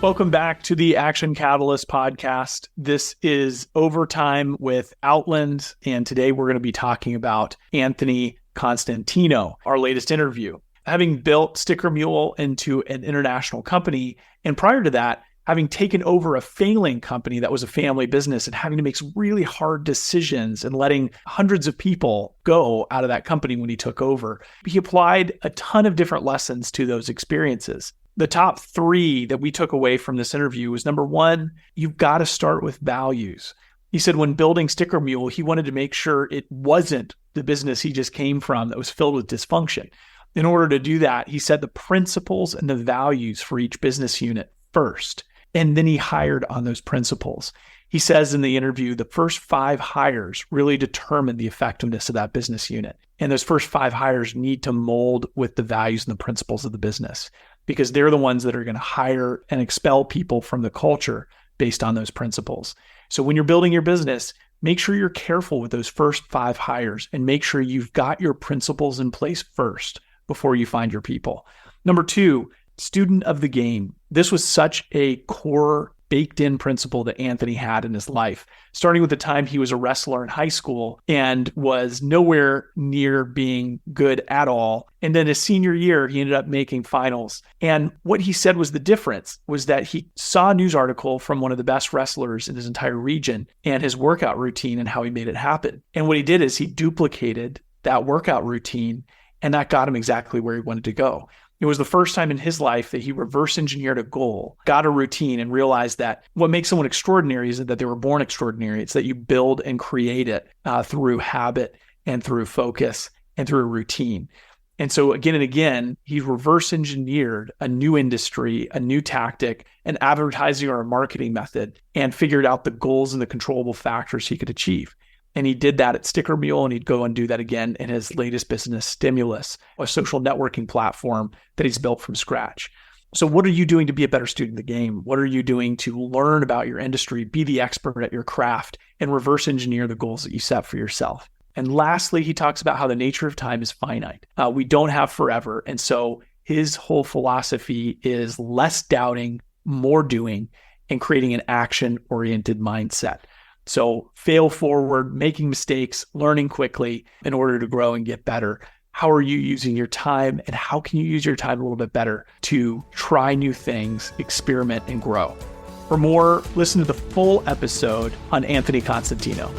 Welcome back to the Action Catalyst podcast. This is Overtime with Outland, and today we're going to be talking about Anthony Constantino, our latest interview. Having built Sticker Mule into an international company, and prior to that, having taken over a failing company that was a family business and having to make some really hard decisions and letting hundreds of people go out of that company when he took over, he applied a ton of different lessons to those experiences. The top three that we took away from this interview was, number one, you've got to start with values. He said when building Sticker Mule, he wanted to make sure it wasn't the business he just came from that was filled with dysfunction. In order to do that, he set the principles and the values for each business unit first, and then he hired on those principles. He says in the interview, the first 5 hires really determine the effectiveness of that business unit. And those first 5 hires need to mold with the values and the principles of the business, because they're the ones that are going to hire and expel people from the culture based on those principles. So when you're building your business, make sure you're careful with those first 5 hires and make sure you've got your principles in place first before you find your people. Number 2, student of the game. This was such a core baked in principle that Anthony had in his life, starting with the time he was a wrestler in high school and was nowhere near being good at all. And then his senior year, he ended up making finals. And what he said was the difference was that he saw a news article from one of the best wrestlers in his entire region and his workout routine and how he made it happen. And what he did is he duplicated that workout routine, and that got him exactly where he wanted to go. It was the first time in his life that he reverse engineered a goal, got a routine, and realized that what makes someone extraordinary isn't that they were born extraordinary. It's that you build and create it through habit and through focus and through a routine. And so again and again, he reverse engineered a new industry, a new tactic, an advertising or a marketing method, and figured out the goals and the controllable factors he could achieve. And he did that at Sticker Mule, and he'd go and do that again in his latest business, Stimulus, a social networking platform that he's built from scratch. So what are you doing to be a better student of the game? What are you doing to learn about your industry, be the expert at your craft, and reverse engineer the goals that you set for yourself? And lastly, he talks about how the nature of time is finite. We don't have forever. And so his whole philosophy is less doubting, more doing, and creating an action-oriented mindset. So fail forward, making mistakes, learning quickly in order to grow and get better. How are you using your time, and how can you use your time a little bit better to try new things, experiment, and grow? For more, listen to the full episode on Anthony Constantino.